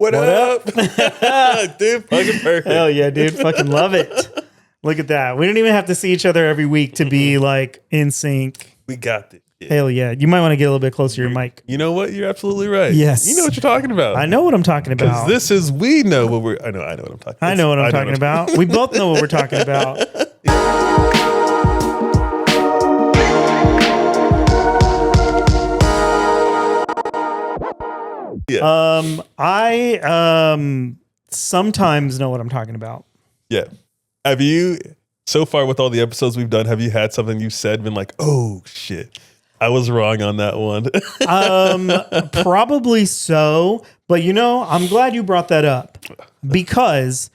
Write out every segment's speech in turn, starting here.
What up? Dude, fucking perfect. Hell yeah, dude. Fucking love it. Look at that. We don't even have to see each other every week to be like in sync. We got this. Yeah. Hell yeah. You might want to get a little bit closer to your mic. You know what? You're absolutely right. Yes. You know what you're talking about. I know what I'm talking about. We know what we're, I know what I'm talking about. I know what I'm talking about. We both know what we're talking about. Yeah. I sometimes know what I'm talking about. Yeah. Have you, so far with all the episodes we've done, have you had something you said been like, oh shit, I was wrong on that one? Probably so. But I'm glad you brought that up because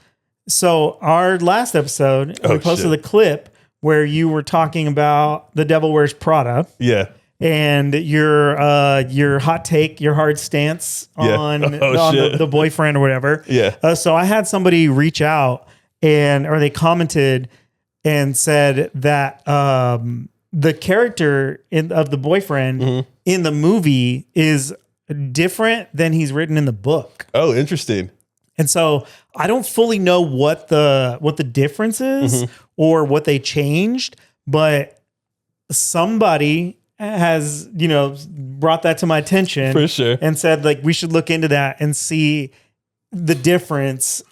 so our last episode, we posted the clip where you were talking about The Devil Wears Prada. Yeah. And your hot take, your hard stance on the boyfriend or whatever. Yeah. So I had somebody reach out or they commented and said that the character of the boyfriend in the movie is different than he's written in the book. Oh, interesting. And so I don't fully know what the difference is or what they changed, but somebody has, brought that to my attention for sure and said like, we should look into that and see the difference.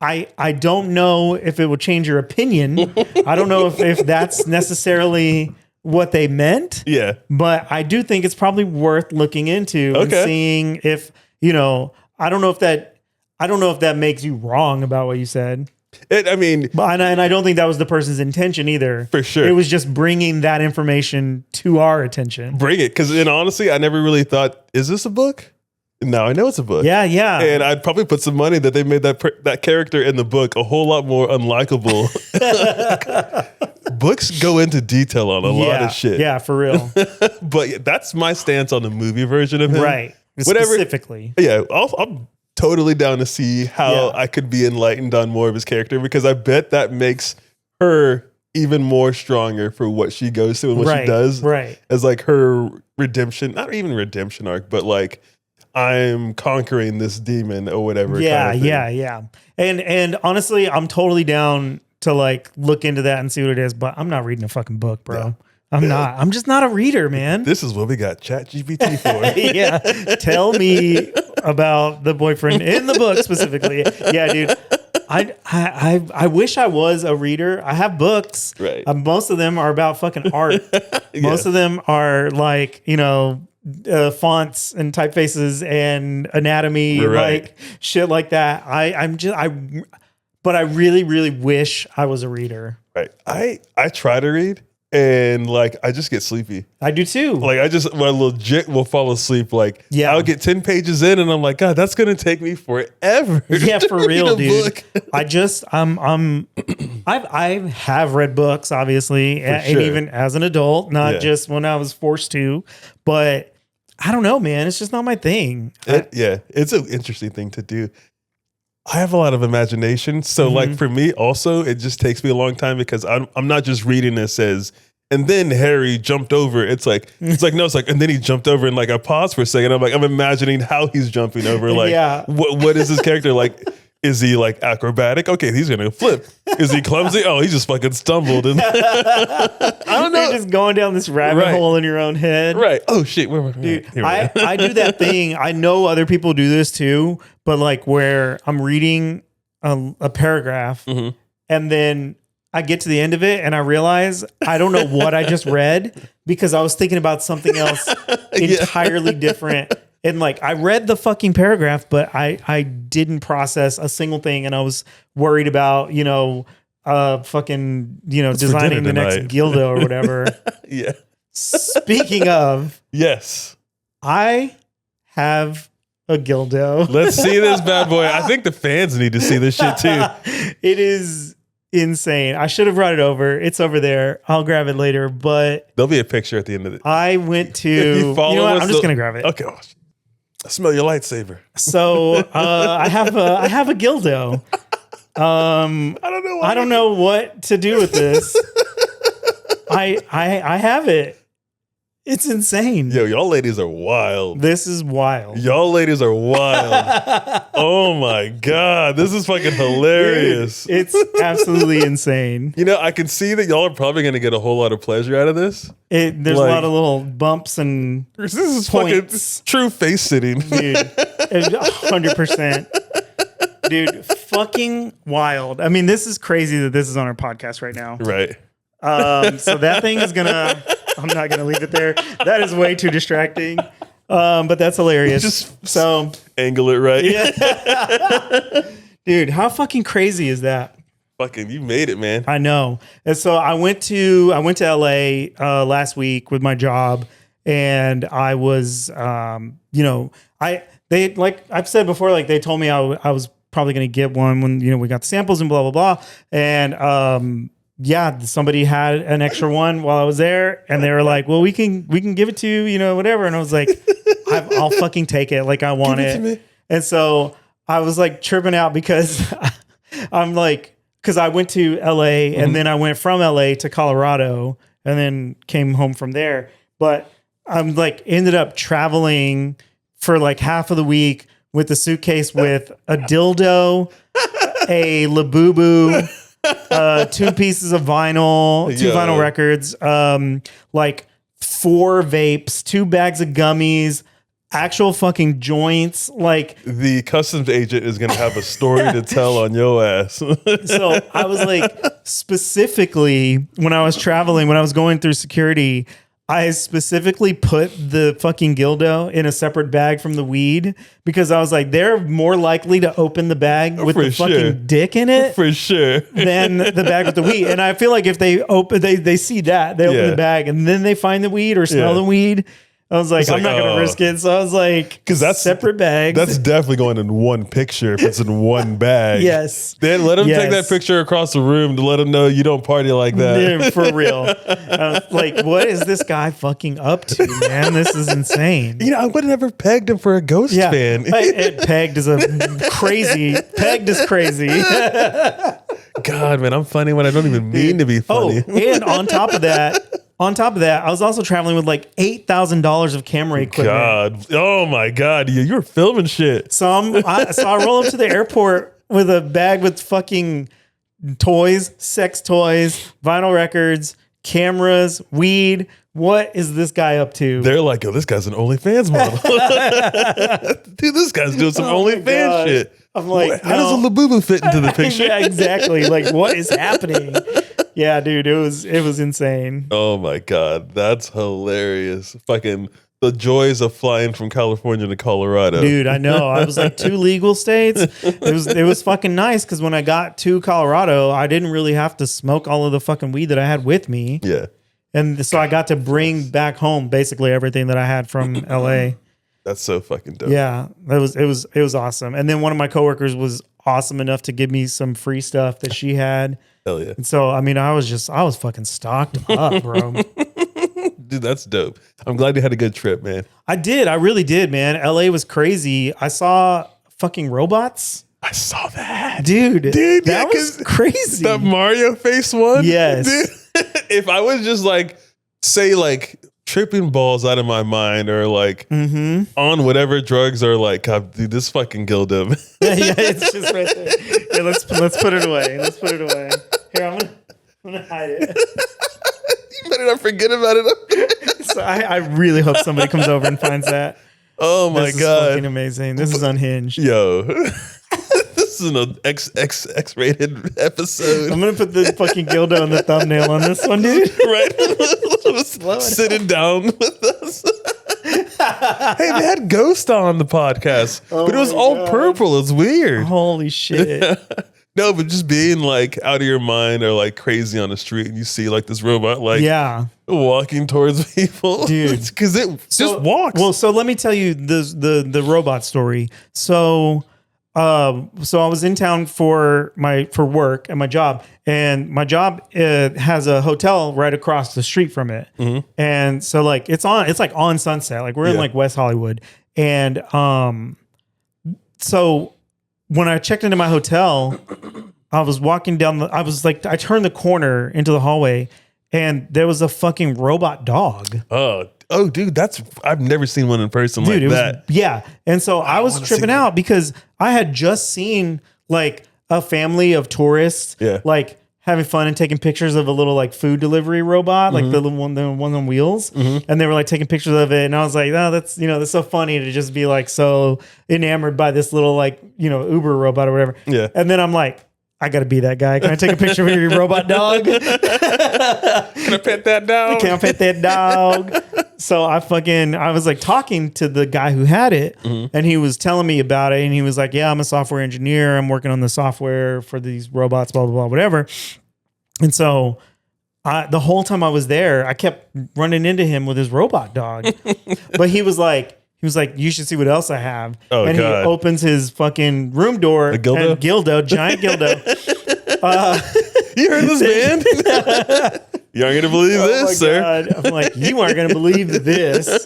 I don't know if it will change your opinion. I don't know if that's necessarily what they meant. Yeah. But I do think it's probably worth looking into and seeing if, I don't know if that makes you wrong about what you said. And I don't think that was the person's intention either. For sure. It was just bringing that information to our attention. Bring it. Because honestly, I never really thought, is this a book? Now I know it's a book. Yeah, yeah. And I'd probably put some money that they made that character in the book a whole lot more unlikable. Books go into detail on a lot of shit. Yeah, for real. But that's my stance on the movie version of him. Right. Specifically. Yeah, I'm totally down to see how I could be enlightened on more of his character, because I bet that makes her even more stronger for what she goes through and what she does. Right. As like her redemption, not even redemption arc, but like, I'm conquering this demon or whatever. Yeah, yeah. And honestly, I'm totally down to like look into that and see what it is, but I'm not reading a fucking book, bro. Yeah. I'm just not a reader, man. This is what we got ChatGPT for. Yeah. Tell me about the boyfriend in the book specifically. Yeah, dude. I wish I was a reader. I have books. Right. Most of them are about fucking art. Most of them are like, fonts and typefaces and anatomy, like shit like that. But I really, really wish I was a reader. Right. I try to read and like I just get sleepy. I do too. Like I legit will fall aslup. Like I'll get 10 pages in and I'm like, God, that's gonna take me forever. Yeah, for real, dude. I have read books, obviously, and even as an adult, not just when I was forced to, but I don't know, man. It's just not my thing. It's an interesting thing to do. I have a lot of imagination. So like for me also, it just takes me a long time because I'm not just reading this as, and then Harry jumped over. It's like, and then he jumped over and like I pause for a second. I'm like, I'm imagining how he's jumping over. Like, what is his character like? Is he like acrobatic? Okay, he's gonna flip. Is he clumsy? Oh, he just fucking stumbled. And I don't know. You're just going down this rabbit hole in your own head. Right. Oh shit. Dude, I do that thing. I know other people do this too, but like where I'm reading a paragraph and then I get to the end of it and I realize I don't know what I just read because I was thinking about something else entirely different. And like I read the fucking paragraph, but I didn't process a single thing, and I was worried about fucking designing the next Ghildo or whatever. Yeah. Speaking of, yes, I have a Ghildo. Let's see this bad boy. I think the fans need to see this shit too. It is insane. I should have brought it over. It's over there. I'll grab it later, but there'll be a picture at the end of it. I went to. You know what? I'm just gonna grab it. Okay. I smell your lightsaber. So I have a Ghildo. I don't know what to do with this. I have it. It's insane. Yo, y'all ladies are wild. This is wild. Y'all ladies are wild. Oh my God. This is fucking hilarious. Dude, it's absolutely insane. You know, I can see that y'all are probably going to get a whole lot of pleasure out of this. There's Like, a lot of little bumps and this is points. fucking true face sitting. Dude, 100%. Dude, fucking wild. I mean, this is crazy that this is on our podcast right now. Right. So that thing is I'm not gonna leave it there. That is way too distracting. But that's hilarious. Just so angle it right. yeah. Dude, how fucking crazy is that? Fucking, you made it, man. I know. And so I went to LA last week with my job, and I was they like I've said before, like they told me I was probably gonna get one when we got the samples and blah blah blah. And yeah, somebody had an extra one while I was there, and they were like, "Well, we can give it to you, whatever." And I was like, "I'll fucking take it. Like I want it." And so I was like chirping out because I'm like, because I went to LA and then I went from LA to Colorado and then came home from there. But I'm like ended up traveling for like half of the week with a suitcase with a dildo, a Labubu. 2 pieces of vinyl, 2 vinyl records, like 4 vapes, 2 bags of gummies, actual fucking joints. Like the customs agent is going to have a story to tell on your ass. So I was like, specifically when I was traveling, when I was going through security, I specifically put the fucking Ghildo in a separate bag from the weed because I was like, they're more likely to open the bag with the fucking dick in it for sure than the bag with the weed. And I feel like if they open, they see that, they open the bag and then they find the weed or smell the weed. I was like, I'm not going to risk it. So I was like, because that's separate bags. That's definitely going in one picture if it's in one bag. Yes. Then let them take that picture across the room to let them know you don't party like that. Yeah, for real. Like, what is this guy fucking up to, man? This is insane. I would have never pegged him for a Ghost fan. Pegged is pegged is crazy. God, man, I'm funny when I don't even mean to be funny. Oh, and on top of that, I was also traveling with like $8,000 of camera equipment. God, oh my God, you were filming shit. So I roll up to the airport with a bag with fucking toys, sex toys, vinyl records, cameras, weed. What is this guy up to? They're like, oh, this guy's an OnlyFans model. Dude, this guy's doing some OnlyFans shit. I'm like, how does a Labubu fit into the picture? Yeah, exactly. Like, what is happening? Yeah, dude, it was insane. Oh my God, that's hilarious. Fucking the joys of flying from California to Colorado. Dude, I know. I was like 2 legal states. It was fucking nice because when I got to Colorado, I didn't really have to smoke all of the fucking weed that I had with me. Yeah. And so I got to bring back home basically everything that I had from LA. That's so fucking dope. Yeah, it was awesome. And then one of my coworkers was awesome enough to give me some free stuff that she had. Hell yeah. And so I mean, I was fucking stocked up, bro. Dude, that's dope. I'm glad you had a good trip, man. I did. I really did, man. LA was crazy. I saw fucking robots. I saw that. Dude, that was crazy. That Mario face one? Yes. Dude, if I was just like, say like tripping balls out of my mind or like on whatever drugs or like, God, dude, this fucking Ghildo. Yeah, it's just right there. Yeah, let's put it away. Let's put it away. Here, I'm gonna hide it. You better not forget about it. So I really hope somebody comes over and finds that. Oh my God. This is fucking amazing. This is unhinged. Yo. This is an X-rated episode. I'm going to put the fucking Ghildo in the thumbnail on this one, dude. Right? Sitting down with us. Hey, they had Ghost on the podcast, but it was all purple. It's weird. Holy shit. No, but just being like out of your mind or like crazy on the street and you see like this robot like walking towards people. Dude. Because it just walks. Well, so let me tell you the robot story. So I was in town for work at my job, and my job has a hotel right across the street from it. And so like it's like on Sunset, like we're in like West Hollywood. And so when I checked into my hotel, I was walking down I turned the corner into the hallway, and there was a fucking robot dog. Oh, Oh, dude, I've never seen one in person like that. Yeah. And so I was tripping out because I had just seen like a family of tourists, like having fun and taking pictures of a little like food delivery robot, like the one on wheels. And they were like taking pictures of it. And I was like, oh, that's so funny to just be like so enamored by this little like, Uber robot or whatever. Yeah. And then I'm like, I got to be that guy. Can I take a picture of your robot dog? Can I pet that dog? Can I pet that dog? So I was like talking to the guy who had it and he was telling me about it. And he was like, yeah, I'm a software engineer. I'm working on the software for these robots, blah, blah, blah, whatever. And so the whole time I was there, I kept running into him with his robot dog. But he was like, you should see what else I have. Oh, and God. He opens his fucking room door. A Ghildo? And Ghildo, giant Ghildo. You heard this, man? You aren't going to believe this, sir. God. I'm like, you aren't going to believe this.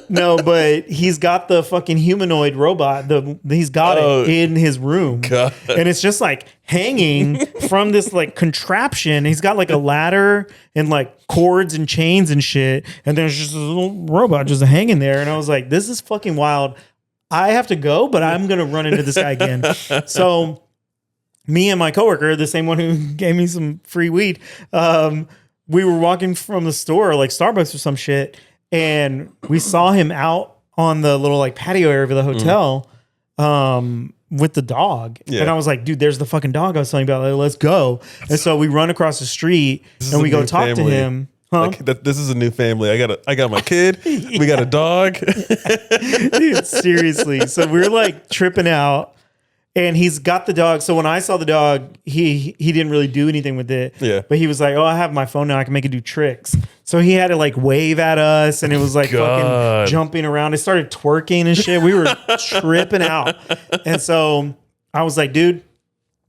No, but he's got the fucking humanoid robot. He's got it in his room. God. And it's just like hanging from this like contraption. He's got like a ladder and like cords and chains and shit. And there's just a little robot just hanging there. And I was like, this is fucking wild. I have to go, but I'm going to run into this guy again. So me and my coworker, the same one who gave me some free weed, we were walking from the store, like Starbucks or some shit, and we saw him out on the little like patio area of the hotel with the dog. Yeah. And I was like, dude, there's the fucking dog I was telling you about. Like, let's go. And so we run across the street and we go talk to him. Huh? Like, this is a new family. I got my kid. Yeah. We got a dog. Dude, seriously. So we're like tripping out. And he's got the dog. So when I saw the dog, he didn't really do anything with it. Yeah. But he was like, oh, I have my phone now. I can make it do tricks. So he had to like wave at us. And it was like fucking jumping around. It started twerking and shit. We were tripping out. And so I was like, dude,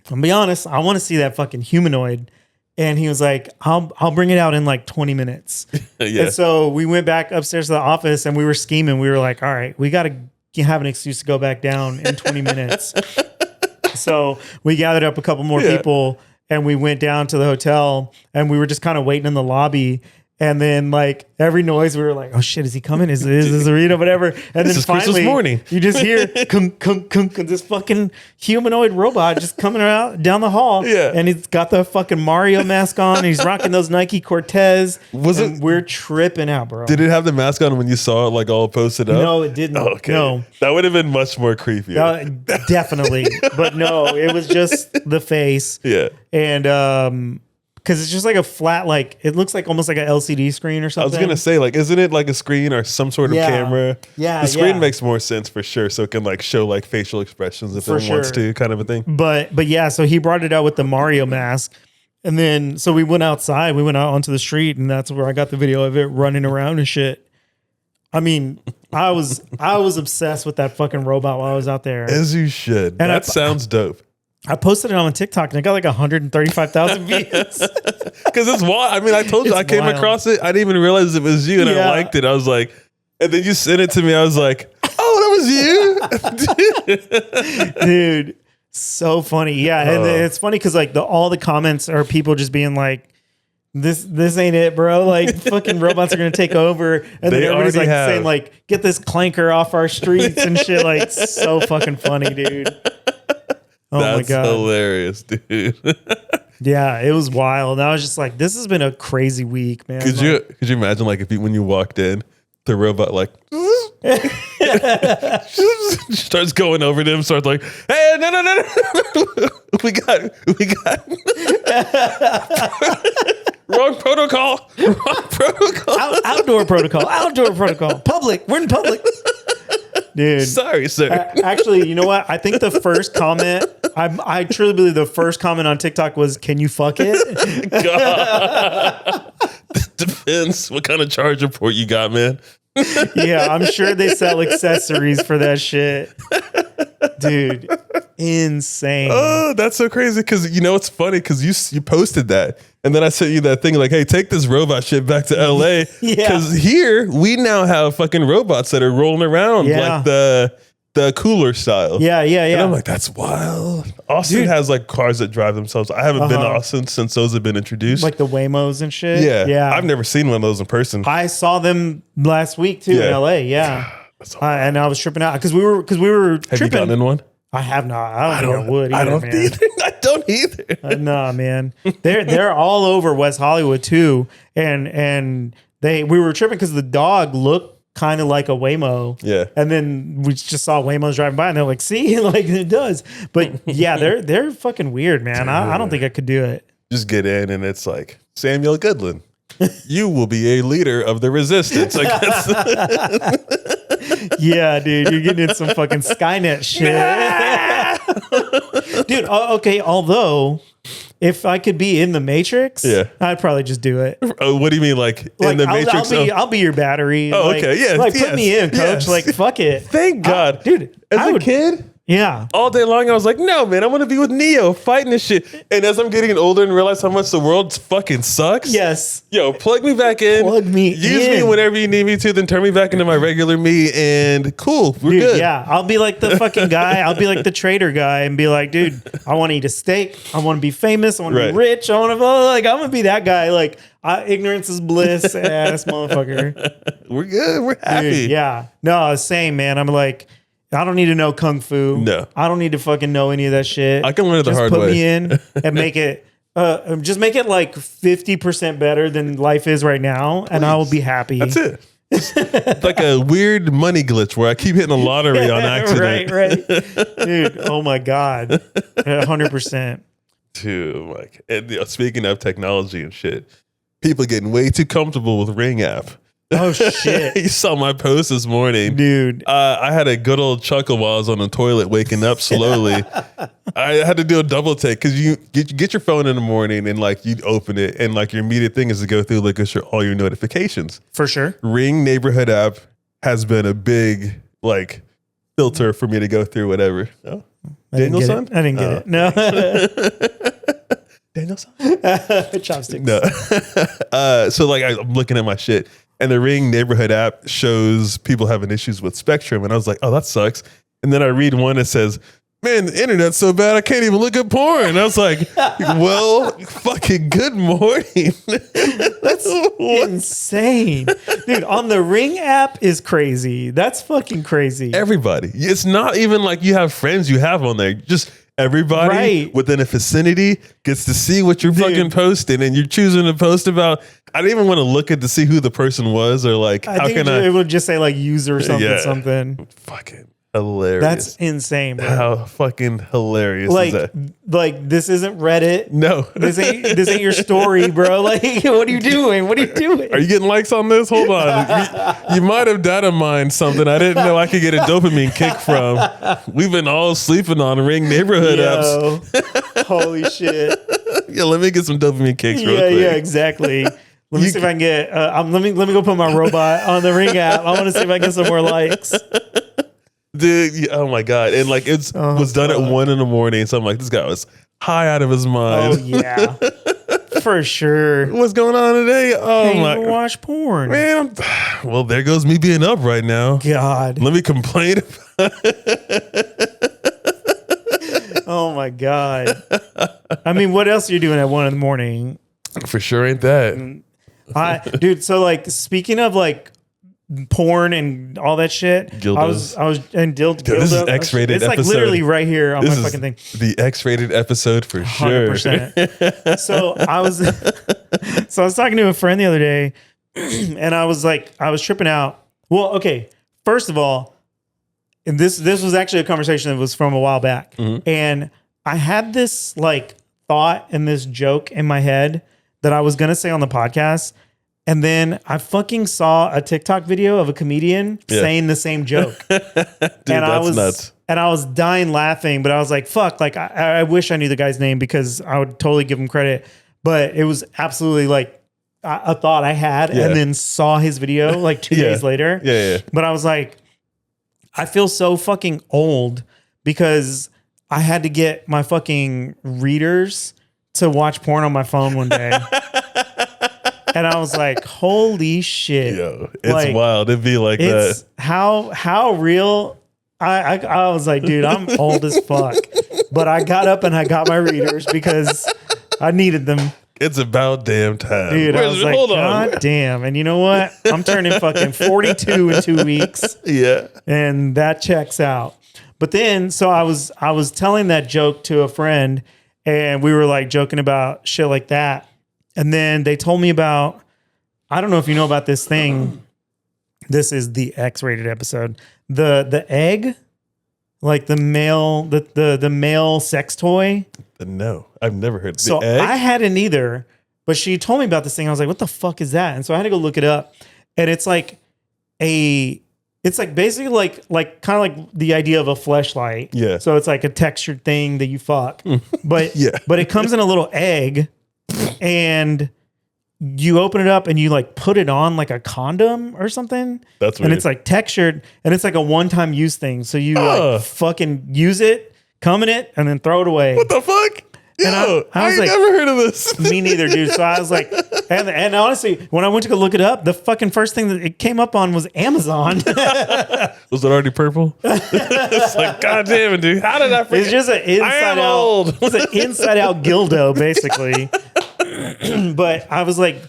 I'll be honest. I want to see that fucking humanoid. And he was like, I'll bring it out in like 20 minutes. Yeah. And so we went back upstairs to the office and we were scheming. We were like, all right, we got to have an excuse to go back down in 20 minutes. So we gathered up a couple more people and we went down to the hotel and we were just kind of waiting in the lobby. And then like every noise, we were like, oh shit, is he coming? Is this Rita, whatever? And then finally morning. You just hear this fucking humanoid robot just coming out down the hall. Yeah. And he's got the fucking Mario mask on. And he's rocking those Nike Cortez. We're tripping out, bro. Did it have the mask on when you saw it like all posted up? No, it didn't. Oh, okay. No. That would have been much more creepy. Definitely. But no, it was just the face. Yeah. And because it's just like a flat, like it looks like almost like an LCD screen or something. I was gonna say, like, isn't it like a screen or some sort of camera? Yeah, the screen makes more sense for sure, so it can like show like facial expressions if it wants to, kind of a thing. But yeah, so he brought it out with the Mario mask, and then so we went outside, we went out onto the street, and that's where I got the video of it running around and shit. I mean, I was obsessed with that fucking robot while I was out there, as you should. And that sounds dope. I posted it on TikTok and I got like 135,000 views. Because it's wild. I mean, I told you, I came across it. I didn't even realize it was you, and I liked it. I was like, and then you sent it to me. I was like, oh, that was you, dude. So funny, yeah. And it's funny because like all the comments are people just being like, This ain't it, bro. Like fucking robots are gonna take over, and then everybody's like saying like, get this clanker off our streets and shit. Like, so fucking funny, dude. Oh That's my God. Hilarious, dude. Yeah, it was wild. And I was just like, this has been a crazy week, man. Could you imagine like when you walked in, the robot like starts going over them, starts like, hey, no. we got wrong protocol. Outdoor protocol. Public. We're in public. Dude. Sorry, sir. Actually, you know what? I think the first comment, I truly believe the first comment on TikTok was, can you fuck it? God. Depends what kind of charger port you got, man. Yeah, I'm sure they sell accessories for that shit. Dude, insane. Oh, that's so crazy. Because you know, it's funny because you posted that. And then I sent you that thing like, hey, take this robot shit back to LA. Because here we now have fucking robots that are rolling around. Like the cooler style. Yeah. And I'm like, that's wild. Austin has like cars that drive themselves. I haven't been to Austin since those have been introduced. Like the Waymos and shit. Yeah. I've never seen one of those in person. I saw them last week too in LA. Yeah. And I was tripping out because we were tripping. Have you gotten in one? I have not. I don't think I would either, man. I don't either. Nah, man. They're all over West Hollywood too. And we were tripping because the dog looked kind of like a Waymo. Yeah. And then we just saw Waymos driving by and they're like, see, like it does. But yeah, they're fucking weird, man. I don't think I could do it. Just get in and it's like, Samuel Goodland, you will be a leader of the resistance. I guess. Yeah, dude, you're getting in some fucking Skynet shit. Dude, okay, although if I could be in the Matrix, I'd probably just do it. What do you mean, like in the Matrix? I'll be your battery. Oh, like, okay, yeah. Like, put me in, coach. Yes. Like, fuck it. Thank God. Dude, as a kid, yeah. all day long, I was like, no, man, I want to be with Neo fighting this shit. And as I'm getting older and realize how much the world fucking sucks. Yes. Yo, plug me back in. Plug me Use me whenever you need me to, then turn me back into my regular me. And cool, we're good. Yeah, I'll be like the fucking guy. I'll be like the trader guy and be like, dude, I want to eat a steak. I want to be famous. I want to be rich. I'm going to be that guy. Like, ignorance is bliss ass motherfucker. We're good. We're happy. Dude, yeah. No, same, man. I'm like, I don't need to know kung fu. No. I don't need to fucking know any of that shit. I can learn it the hard way. Just put me in and make it, just make it like 50% better than life is right now. And I will be happy. That's it. It's like a weird money glitch where I keep hitting a lottery on accident. Right. Dude, oh my God. 100%. Dude, like, and, speaking of technology and shit, people getting way too comfortable with Ring app. Oh shit! You saw my post this morning, dude. I had a good old chuckle while I was on the toilet, waking up slowly. I had to do a double take because you get your phone in the morning and like you open it and like your immediate thing is to go through look at all your notifications. For sure, Ring neighborhood app has been a big like filter for me to go through whatever. Oh, Daniel's son? I didn't get it. No. Daniel's chopsticks. No. So like I'm looking at my shit. And the Ring neighborhood app shows people having issues with Spectrum. And I was like, oh, that sucks. And then I read one that says, man, the internet's so bad, I can't even look at porn. And I was like, well, fucking good morning. That's insane. Dude, on the Ring app is crazy. That's fucking crazy. Everybody. It's not even like you have friends you have on there. Just everybody within a vicinity gets to see what you're fucking posting, and you're choosing to post about. I didn't even want to look at to see who the person was or like I think it would just say like user something. Fucking hilarious. That's insane, bro. How fucking hilarious is that? Like this isn't Reddit. No. This ain't your story, bro. Like, what are you doing? What are you doing? Are you getting likes on this? Hold on. You might have data mined something I didn't know I could get a dopamine kick from. We've been all sleeping on Ring neighborhood apps. Holy shit. Yeah, let me get some dopamine kicks real quick. Yeah, exactly. Let me see if I can get let me go put my robot on the Ring app. I want to see if I can get some more likes. Dude, oh my God. And like it was done at 1 a.m. So I'm like, this guy was high out of his mind. Oh yeah. For sure. What's going on today? Oh my God. Watch porn. Man, well, there goes me being up right now. God. Let me complain about Oh my God. I mean, what else are you doing at 1 a.m? For sure ain't that. Dude, so like speaking of like porn and all that shit, Ghildos. I was and Ghildo. This is X-rated It's episode. like literally right here on my fucking thing. The X-rated episode for 100%. So I was talking to a friend the other day, and I was tripping out. Well, okay, first of all, and this was actually a conversation that was from a while back, and I had this like thought and this joke in my head that I was gonna say on the podcast. And then I fucking saw a TikTok video of a comedian saying the same joke. Dude, that's nuts. And I was dying laughing, but I was like, fuck, like I wish I knew the guy's name because I would totally give him credit. But it was absolutely like a thought I had and then saw his video like 2 days later. Yeah. But I was like, I feel so fucking old because I had to get my fucking readers to watch porn on my phone one day. And I was like, holy shit. Yo, it's like, wild. It'd be like that. How real I was like, dude, I'm old as fuck. But I got up and I got my readers because I needed them. It's about damn time. Dude, I was like, God damn. And you know what? I'm turning fucking 42 in 2 weeks. Yeah. And that checks out. But then, so I was telling that joke to a friend and we were like joking about shit like that. And then they told me about, I don't know if you know about this thing. This is the X-rated episode. The egg, like the male sex toy. No, I've never heard. So the egg? I hadn't either, but she told me about this thing. I was like, what the fuck is that? And so I had to go look it up. And it's like basically like kind of like the idea of a fleshlight. Yeah. So it's like a textured thing that you fuck. But Yeah. but it comes in a little egg and you open it up and you like put it on like a condom or something. That's weird. And it's like textured and it's like a one-time use thing. So you like fucking use it, come in it, and then throw it away. What the fuck? Yo, I was ain't like, never heard of this. Me neither, dude. So I was like, and honestly, when I went to go look it up, the fucking first thing that it came up on was Amazon. Was it already purple? It's like, God damn it, dude. How did I forget? It's just an inside out. Old. It's an inside out Ghildo, basically. But I was like,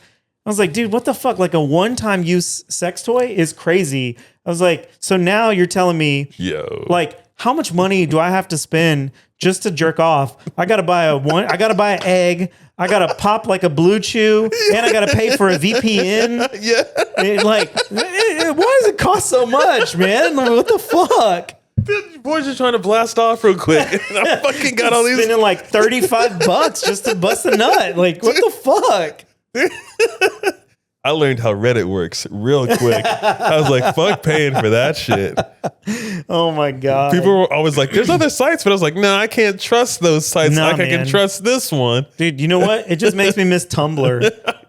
dude, what the fuck? Like a one-time use sex toy is crazy. I was like, so now you're telling me, like, how much money do I have to spend just to jerk off? I gotta buy an egg. I gotta pop like a Blue Chew, and I gotta pay for a VPN. Yeah. Why does it cost so much, man? Like, what the fuck? Dude, boys are trying to blast off real quick. And I fucking got all these. Spending like $35 just to bust a nut. Like, what the fuck? I learned how Reddit works real quick. I was like, fuck paying for that shit. Oh my God. People were always like, there's other sites, but I was like, no, I can't trust those sites like I can trust this one. Dude, you know what? It just makes me miss Tumblr.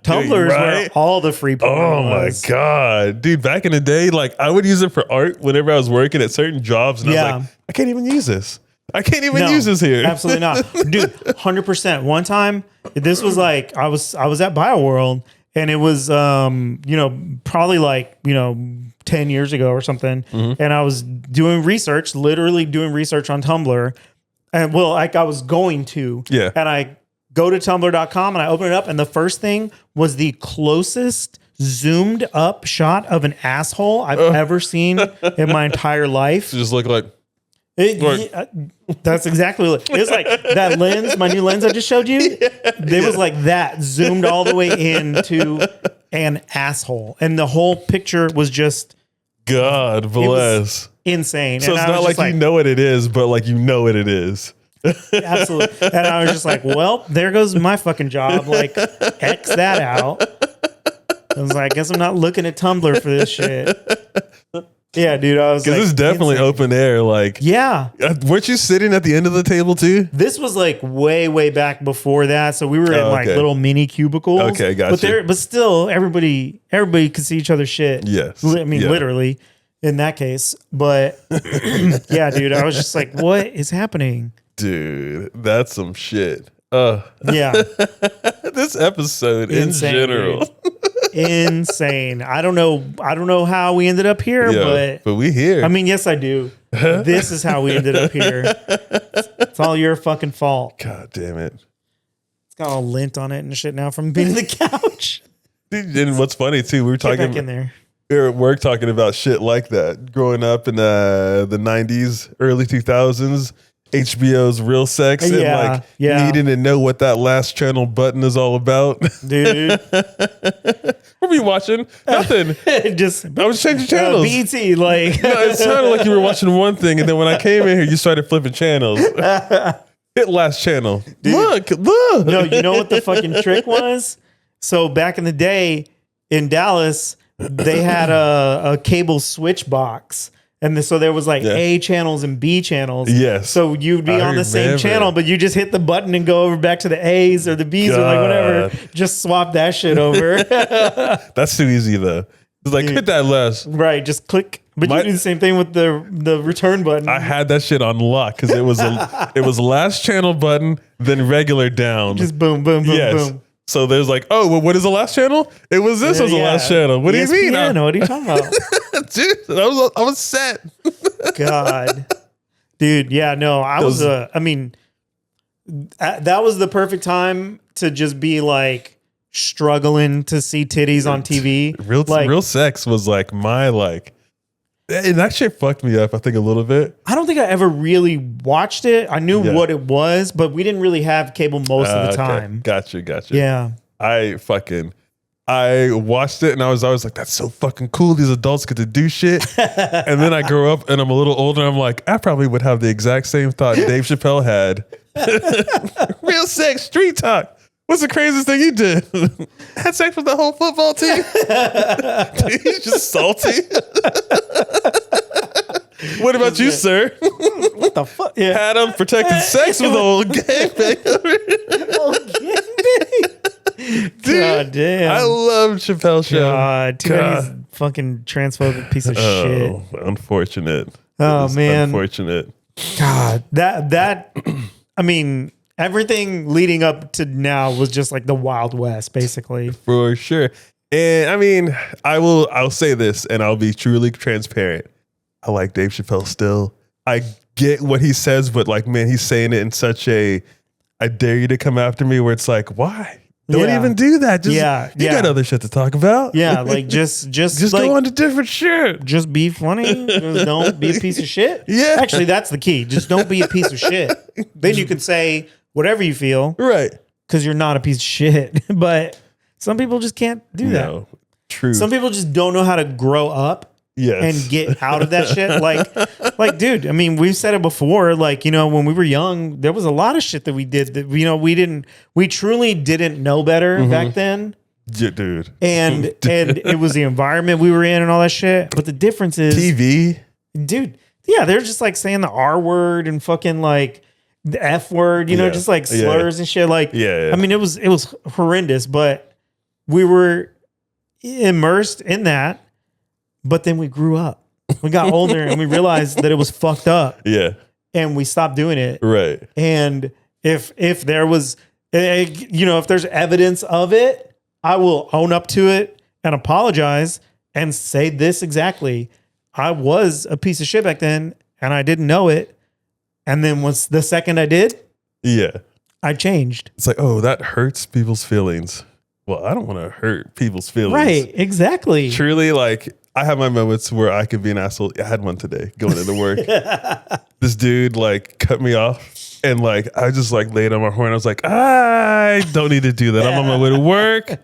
Tumblr is where all the free porn was. My God. Dude, back in the day, like I would use it for art whenever I was working at certain jobs. And I was like, I can't even use this. I can't even use this here. Absolutely not. Dude, 100%. One time, this was like, I was at BioWorld. And it was, probably like, 10 years ago or something. Mm-hmm. And I was literally doing research on Tumblr. And I was going to. Yeah. And I go to tumblr.com and I open it up. And the first thing was the closest zoomed up shot of an asshole I've ever seen in my entire life. Just look like. That's exactly what it was like. That lens, my new lens I just showed you, it was like that, zoomed all the way into an asshole. And the whole picture was just God bless. Insane. So and it's not like you know what it is, but like you know what it is. Absolutely. And I was just like, well, there goes my fucking job. Like, X that out. I was like, I guess I'm not looking at Tumblr for this shit. Yeah, dude, I was like, it's definitely insane. Open air. Like, yeah. Weren't you sitting at the end of the table too? This was like way back before that. So we were in like little mini cubicles. Okay, gotcha. But still, everybody could see each other's shit. Yes. I mean, literally in that case. But yeah, dude, I was just like, what is happening? Dude, that's some shit. Yeah. This episode insane, in general. Insane. I don't know how we ended up here, but we here. I mean, yes, I do. This is how we ended up here. It's all your fucking fault. God damn it. It's got all lint on it and shit now from being on the couch. And what's funny too, we were talking back in there. We were at work talking about shit like that. Growing up in the 90s, early 2000s. HBO's Real Sex and like needing to know what that last channel button is all about. Dude. What were you watching? Nothing. I was changing channels. BT, like. No, it sounded like you were watching one thing and then when I came in here, you started flipping channels. Hit last channel. Dude. Look. No, you know what the fucking trick was? So back in the day in Dallas, they had a cable switch box. And so there was like A channels and B channels. Yes. So you'd be on the same channel, but you just hit the button and go over back to the A's or the B's or like whatever. Just swap that shit over. That's too easy though. It's like, hit that less. Right. Just click. But you do the same thing with the return button. I had that shit on lock because it was last channel button, then regular down. Just boom, boom, boom, boom. So there's like, oh, well, what is the last channel? It was this was the last channel. What do you mean? What are you talking about? Dude, I was set. God. Dude, yeah, no, I mean, that was the perfect time to just be like struggling to see titties on TV. Real sex was like my like, and that shit fucked me up, I think, a little bit. I don't think I ever really watched it. I knew what it was, but we didn't really have cable most of the time. Gotcha. Yeah. I watched it and I was always like, that's so fucking cool. These adults get to do shit. And then I grow up and I'm a little older and I'm like, I probably would have the exact same thought Dave Chappelle had. Real sex, street talk. What's the craziest thing you did? Had sex with the whole football team? He's just salty. What about you, sir? What the fuck? Yeah. Had unprotected sex with old gangbang. Dude, God damn. I love Chappelle Show. God, too bad he's a fucking transphobic piece of shit. Unfortunate. Oh, man. Unfortunate. God, that I mean, everything leading up to now was just like the Wild West, basically. For sure. And I mean, I'll say this and I'll be truly transparent. I like Dave Chappelle still. I get what he says, but like, man, he's saying it in such a, I dare you to come after me, where it's like, why? Don't even do that. Just, you got other shit to talk about. Yeah, like just like, go on to different shit. Just be funny. Just don't be a piece of shit. Yeah. Actually, that's the key. Just don't be a piece of shit. Then you can say whatever you feel. Right. Because you're not a piece of shit. But some people just can't do that. True. Some people just don't know how to grow up. Yes. And get out of that shit. Like, dude, I mean, we've said it before. Like, you know, when we were young, there was a lot of shit that we did that, you know, we truly didn't know better back then. Yeah, dude. And it was the environment we were in and all that shit. But the difference is TV. Dude, yeah, they're just like saying the R word and fucking like the F word, you know, just like slurs and shit. Like, I mean, it was horrendous, but we were immersed in that. But then we grew up. We got older and we realized that it was fucked up. Yeah. And we stopped doing it. Right. And if there was, you know, if there's evidence of it, I will own up to it and apologize and say this exactly. I was a piece of shit back then and I didn't know it. And then once the second I did, I changed. It's like, oh, that hurts people's feelings. Well, I don't want to hurt people's feelings. Right. Exactly. Truly, like, I have my moments where I could be an asshole. I had one today going into work. This dude like cut me off and like, I just like laid on my horn. I was like, I don't need to do that. I'm on my way to work.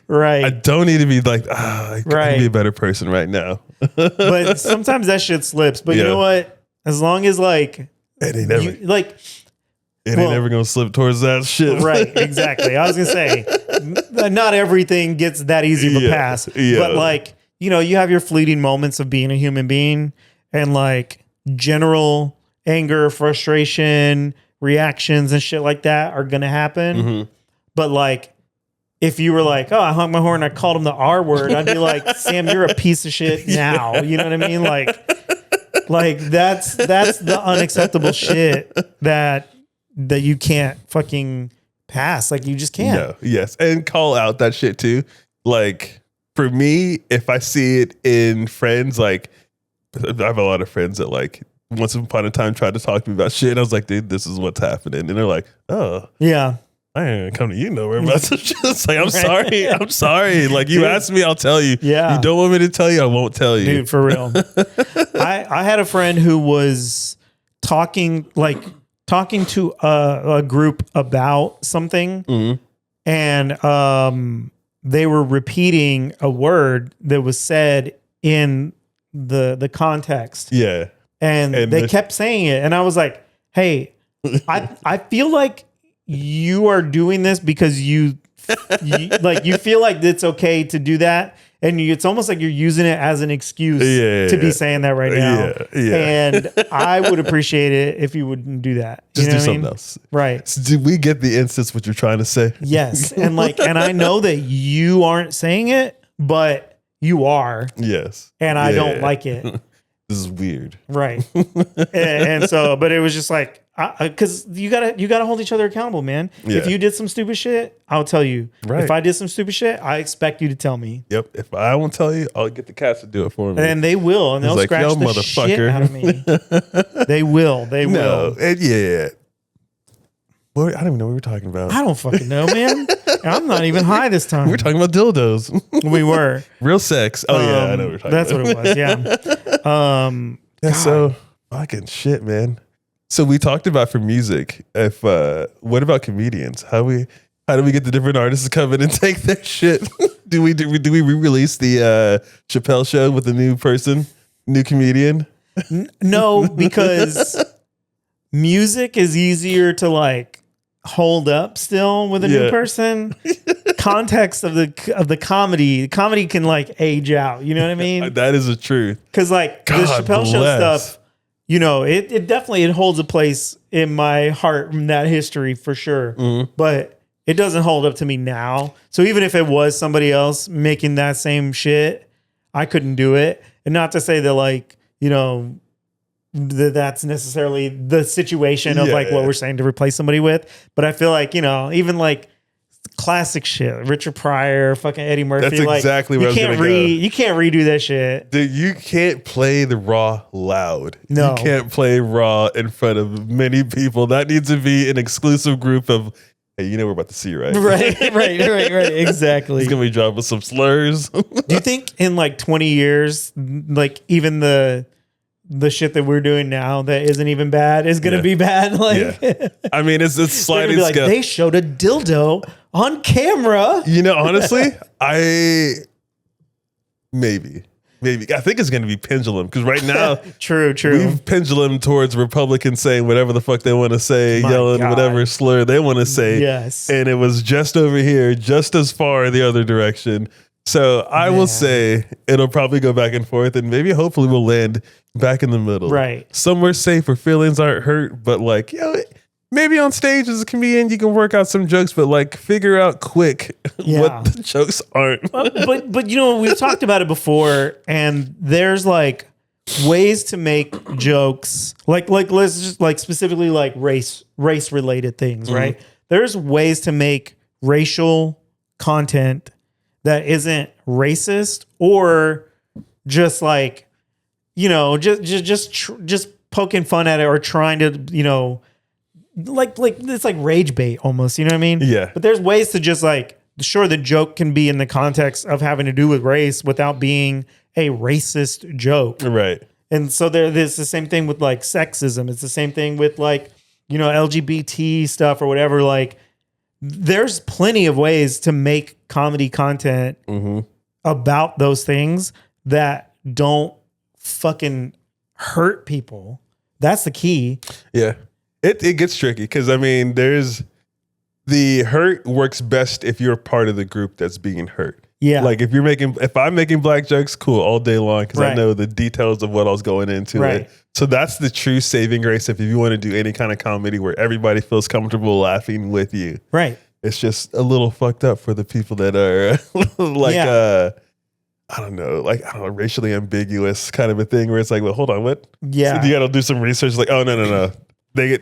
Right. I don't need to be like, I can be a better person right now. But sometimes that shit slips. But you know what? As long as like, it ain't never, it ain't ever gonna slip towards that shit. Right, exactly. I was gonna say, not everything gets that easy of a pass. But like, you know, you have your fleeting moments of being a human being and like general anger, frustration, reactions and shit like that are going to happen. But like, if you were like, oh, I hung my horn, I called him the R word, I'd be like, Sam, you're a piece of shit now. You know what I mean? Like that's the unacceptable shit that you can't fucking pass. Like you just can't. No, yes. And call out that shit too. Like, for me, if I see it in friends, like I have a lot of friends that like once upon a time tried to talk to me about shit. And I was like, dude, this is what's happening. And they're like, oh, yeah, I ain't come to you nowhere about some shit. It's like, I'm sorry. Like you asked me, I'll tell you. Yeah. You don't want me to tell you, I won't tell you. Dude, for real. I had a friend who was talking to a group about something and they were repeating a word that was said in the context. Yeah. And they kept saying it. And I was like, hey, I feel like you are doing this because you feel like it's okay to do that. And it's almost like you're using it as an excuse to be saying that right now. And I would appreciate it if you wouldn't do that. Just do something else. Right. So did we get the instance what you're trying to say? Yes. And and I know that you aren't saying it, but you are. Yes. And I don't like it. this is weird. Right. and so, but it was just like, because you gotta hold each other accountable, man. Yeah. If you did some stupid shit, I'll tell you. Right. If I did some stupid shit, I expect you to tell me. Yep. If I won't tell you, I'll get the cats to do it for me. And they will, and they'll like, scratch yo, the motherfucker. shit out of me. They will. They will. And yeah. Well, I don't even know what we were talking about. I don't fucking know, man. I'm not even high this time. We were talking about dildos. We were. Real sex. Oh, yeah. I know what we're talking that's about. what it was. Yeah. Yeah, so fucking shit, man. So we talked about for music. If what about comedians? How do we get the different artists to come in and take their shit? do we re-release the Chappelle show with a new person, new comedian? No, because music is easier to like hold up still with a new person. Context of the comedy can like age out. You know what I mean? That is the truth. Because like the Chappelle show stuff, you know, it definitely it holds a place in my heart in that history for sure. Mm-hmm. But it doesn't hold up to me now. So even if it was somebody else making that same shit, I couldn't do it. And not to say that like, you know, that's necessarily the situation of like what we're saying to replace somebody with. But I feel like, you know, even like classic shit, Richard Pryor, fucking Eddie Murphy. That's exactly where I was gonna go. You can't redo that shit. Dude, you can't play the Raw loud. No. You can't play Raw in front of many people. That needs to be an exclusive group of, hey, you know we're about to see, right? Right. Exactly. He's going to be dropping some slurs. Do you think in like 20 years, like even the shit that we're doing now that isn't even bad is going to be bad? Like, I mean, it's sliding be like, scale. they showed a dildo on camera. You know, honestly, maybe. I think it's going to be pendulum because right now, true. we've pendulum towards Republicans saying whatever the fuck they want to say, My yelling God. whatever slur they want to say. Yes. And it was just over here, just as far the other direction. So I will say it'll probably go back and forth, and maybe hopefully we'll land back in the middle. Right. Somewhere safe where feelings aren't hurt, but like, you know, maybe on stage as a comedian, you can work out some jokes, but like figure out quick what the jokes aren't. but you know, we've talked about it before, and there's like ways to make jokes, like let's just like specifically like race related things, right? There's ways to make racial content that isn't racist or just like, you know, just poking fun at it or trying to, you know, like it's like rage bait almost, you know what I mean? Yeah. But there's ways to just like, sure, the joke can be in the context of having to do with race without being a racist joke. Right. And so there's the same thing with like sexism. It's the same thing with like, you know, LGBT stuff or whatever. Like there's plenty of ways to make comedy content about those things that don't fucking hurt people. That's the key. Yeah. It gets tricky because, I mean, there's the hurt works best if you're part of the group that's being hurt. Yeah. Like if I'm making black jokes, cool, all day long because I know the details of what I was going into it. So that's the true saving grace if you want to do any kind of comedy where everybody feels comfortable laughing with you. Right. It's just a little fucked up for the people that are like, I don't know, racially ambiguous kind of a thing where it's like, well, hold on, what? Yeah. So you got to do some research. Like, oh, no. They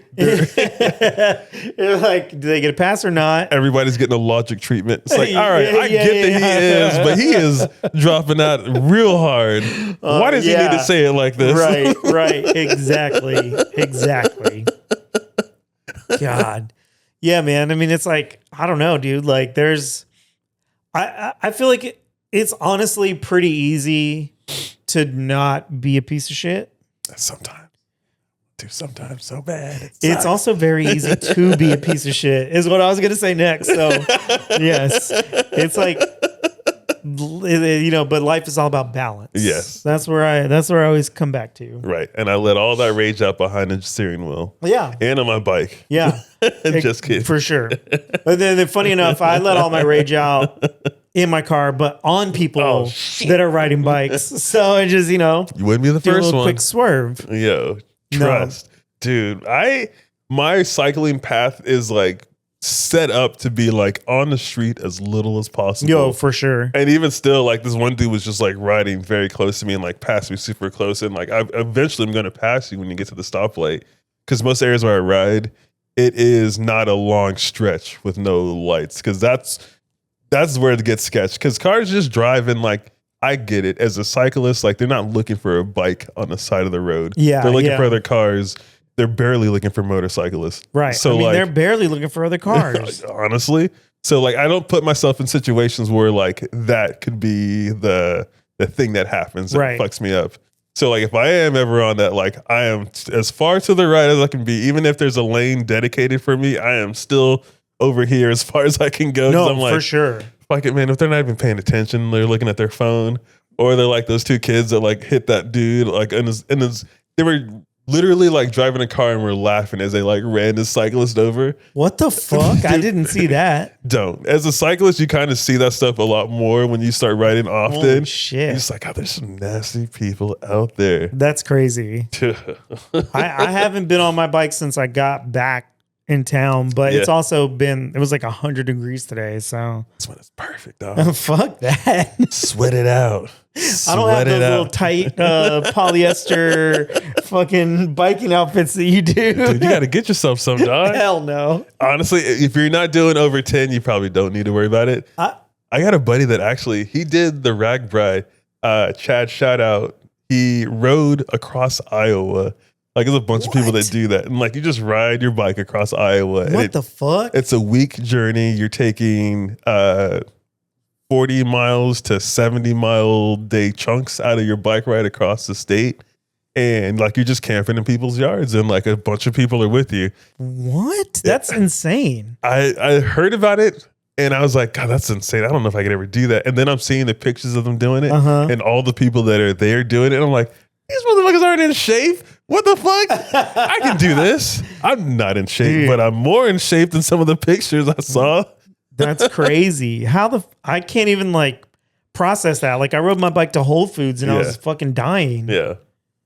You're like, do they get a pass or not? Everybody's getting a logic treatment. It's like, all right, I get that but he is dropping out real hard. Why does he need to say it like this? Right. Exactly. God. Yeah, man. I mean, it's like, I don't know, dude. Like I feel like it's honestly pretty easy to not be a piece of shit. Sometimes so bad. It's also very easy to be a piece of shit is what I was going to say next. So yes, it's like, you know, but life is all about balance. Yes. That's where I always come back to. Right. And I let all that rage out behind the steering wheel. Yeah. And on my bike. Yeah. Just kidding. For sure. But then funny enough, I let all my rage out in my car, but on people that are riding bikes. So I just, you know, you wouldn't be the do first a little one. quick swerve. Yo, trust. No. Dude, my cycling path is like set up to be like on the street as little as possible. Yo, for sure. And even still, like this one dude was just like riding very close to me and like passed me super close. And like, I eventually I'm going to pass you when you get to the stoplight. Because most areas where I ride, it is not a long stretch with no lights. Because that's where it gets sketched. Because cars just drive and like, I get it. As a cyclist, like they're not looking for a bike on the side of the road. Yeah, they're looking for other cars. They're barely looking for motorcyclists. Right. So I mean, like, they're barely looking for other cars. Honestly. So like, I don't put myself in situations where like that could be the thing that happens that fucks me up. So like, if I am ever on that, like I am as far to the right as I can be. Even if there's a lane dedicated for me, I am still over here as far as I can go. No, I'm like, for sure. Fuck it, man. If they're not even paying attention, they're looking at their phone, or they're like those two kids that like hit that dude, like they were literally like driving a car and were laughing as they like ran this cyclist over. What the fuck? I didn't see that. Don't. As a cyclist, you kind of see that stuff a lot more when you start riding often. Holy shit. You're just like, oh, there's some nasty people out there. That's crazy. I haven't been on my bike since I got back in town, but it's also been, it was like 100 degrees today, so that's when it's perfect, dog. Fuck that. Sweat it out. I don't have those little tight polyester fucking biking outfits that you do. Dude, you got to get yourself some, dog. Hell no. Honestly, if you're not doing over 10, you probably don't need to worry about it. I got a buddy that actually, he did the Rag Bride. Chad, shout out. He rode across Iowa. Like, there's a bunch of people that do that. And like, you just ride your bike across Iowa. What the fuck? It's a week journey. You're taking 40 miles to 70 mile day chunks out of your bike ride across the state. And like, you're just camping in people's yards and like a bunch of people are with you. What? That's insane. I heard about it and I was like, God, that's insane. I don't know if I could ever do that. And then I'm seeing the pictures of them doing it and all the people that are there doing it. And I'm like, these motherfuckers aren't in shape. What the fuck? I can do this. I'm not in shape, but I'm more in shape than some of the pictures I saw. That's crazy. I can't even like process that. Like, I rode my bike to Whole Foods and I was fucking dying. Yeah.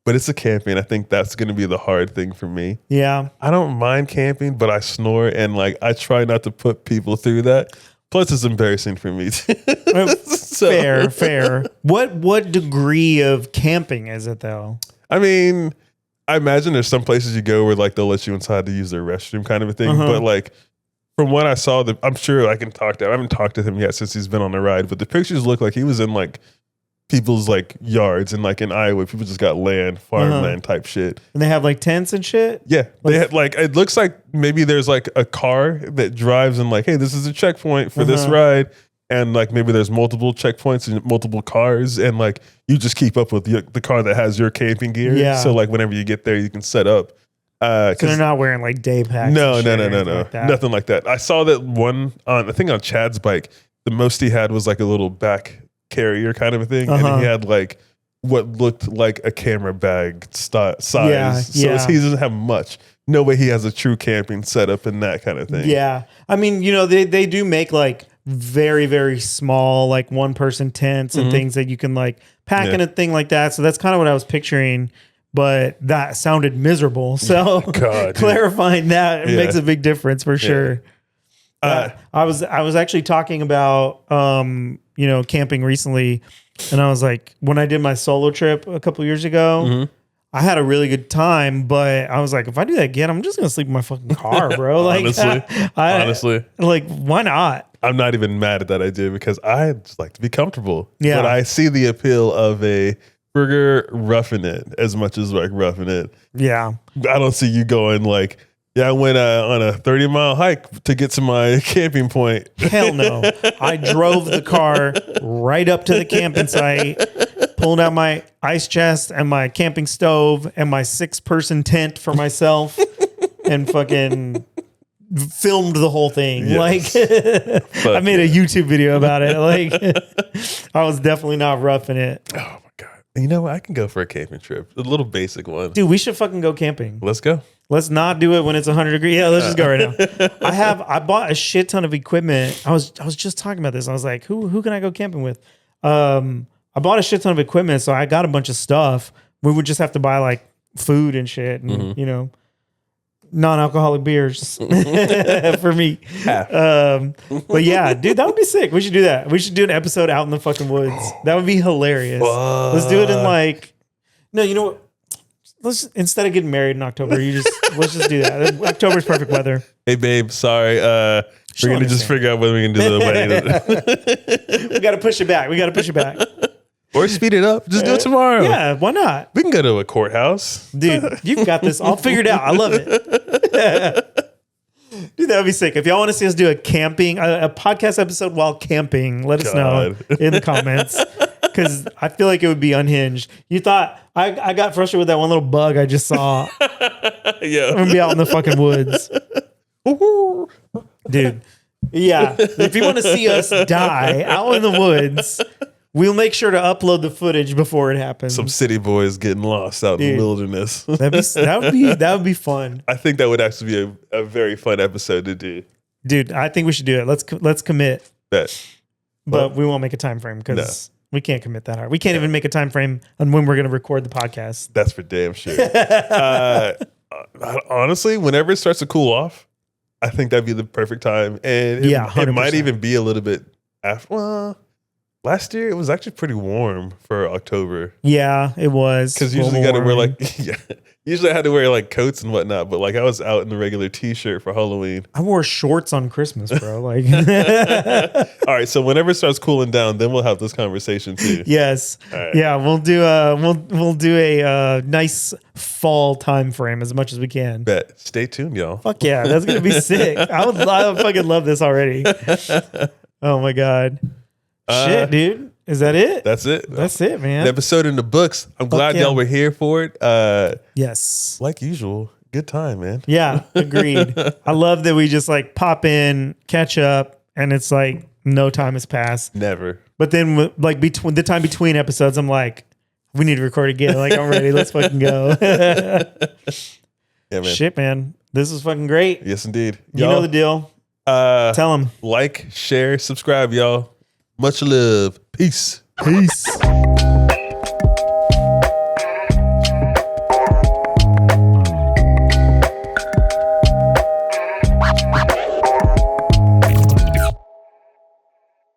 But it's a camping. I think that's going to be the hard thing for me. Yeah. I don't mind camping, but I snore and like I try not to put people through that. Plus, it's embarrassing for me. Fair. What degree of camping is it though? I mean, I imagine there's some places you go where like they'll let you inside to use their restroom kind of a thing. But like from what I saw, I'm sure I can talk to him. I haven't talked to him yet since he's been on the ride, but the pictures look like he was in like people's like yards and like in Iowa, people just got land, farmland type shit. And they have like tents and shit? Yeah. They had like, it looks like maybe there's like a car that drives and like, hey, this is a checkpoint for this ride. And like maybe there's multiple checkpoints and multiple cars. And like you just keep up with the car that has your camping gear. Yeah. So like whenever you get there, you can set up. So they're not wearing like day packs. No. Like Nothing like that. I saw that one on, I think on Chad's bike, the most he had was like a little back carrier kind of a thing. And he had like what looked like a camera bag size. So he doesn't have much. No way he has a true camping setup and that kind of thing. Yeah. I mean, you know, they do make like very, very small, like 1-person tents and things that you can like pack in a thing like that. So that's kind of what I was picturing, but that sounded miserable. So clarifying that makes a big difference for sure. I was actually talking about, you know, camping recently, and I was like, when I did my solo trip a couple years ago, I had a really good time, but I was like, if I do that again, I'm just gonna sleep in my fucking car, bro. Like, honestly, like, why not? I'm not even mad at that idea because I just like to be comfortable. Yeah, but I see the appeal of a burger roughing it as much as like roughing it. Yeah, I don't see you going like, yeah, I went on a 30-mile hike to get to my camping point. Hell no. I drove the car right up to the camping site, pulled out my ice chest and my camping stove and my 6-person tent for myself and fucking filmed the whole thing. Yes. Like, I made a YouTube video about it. Like, I was definitely not roughing it. Oh my God. You know what? I can go for a camping trip. A little basic one. Dude, we should fucking go camping. Let's go. Let's not do it when it's 100 degrees. Yeah, let's just go right now. I bought a shit ton of equipment. I was just talking about this. I was like, who can I go camping with? I bought a shit ton of equipment, so I got a bunch of stuff. We would just have to buy like food and shit, and you know, non-alcoholic beers for me. Half. But yeah, dude, that would be sick. We should do that. We should do an episode out in the fucking woods. That would be hilarious. Let's do it in like, no, you know what? Let's, instead of getting married in October, let's just do that. October's perfect weather. Hey babe, sorry. We're gonna just figure out when we can do the wedding. We got to push it back. Or speed it up. Just do it tomorrow. Yeah, why not? We can go to a courthouse. Dude, you've got this all figured out. I love it. Dude, that would be sick. If y'all want to see us do a podcast episode while camping, let us know in the comments. Because I feel like it would be unhinged. You thought, I got frustrated with that one little bug I just saw. Yeah. I'm going to be out in the fucking woods. Dude. Yeah. If you want to see us die out in the woods, we'll make sure to upload the footage before it happens. Some city boys getting lost out in the wilderness. That would be fun. I think that would actually be a very fun episode to do. Dude, I think we should do it. Let's commit. Bet. But we won't make a time frame because we can't commit that hard. We can't even make a time frame on when we're going to record the podcast. That's for damn sure. Honestly, whenever it starts to cool off, I think that'd be the perfect time. And it might even be a little bit after. Well, last year it was actually pretty warm for October. Yeah, it was. Because usually you got to wear usually I had to wear like coats and whatnot, but like I was out in the regular t-shirt for Halloween. I wore shorts on Christmas, bro. Like, all right. So whenever it starts cooling down, then we'll have this conversation too. Yes. Right. Yeah. We'll do a nice fall time frame as much as we can. Bet. Stay tuned, y'all. Fuck yeah. That's going to be sick. I would fucking love this already. Oh my God. Shit, dude. Is that it? That's it. That's it, man. An episode in the books. I'm glad y'all were here for it. Yes. Like usual. Good time, man. Yeah, agreed. I love that we just like pop in, catch up, and it's like no time has passed. Never. But then like between the time between episodes, I'm like, we need to record again. Like, I'm ready. Let's fucking go. Yeah, man. Shit, man. This is fucking great. Yes, indeed. You know the deal. Tell them. Like, share, subscribe, y'all. Much love. Peace. Peace.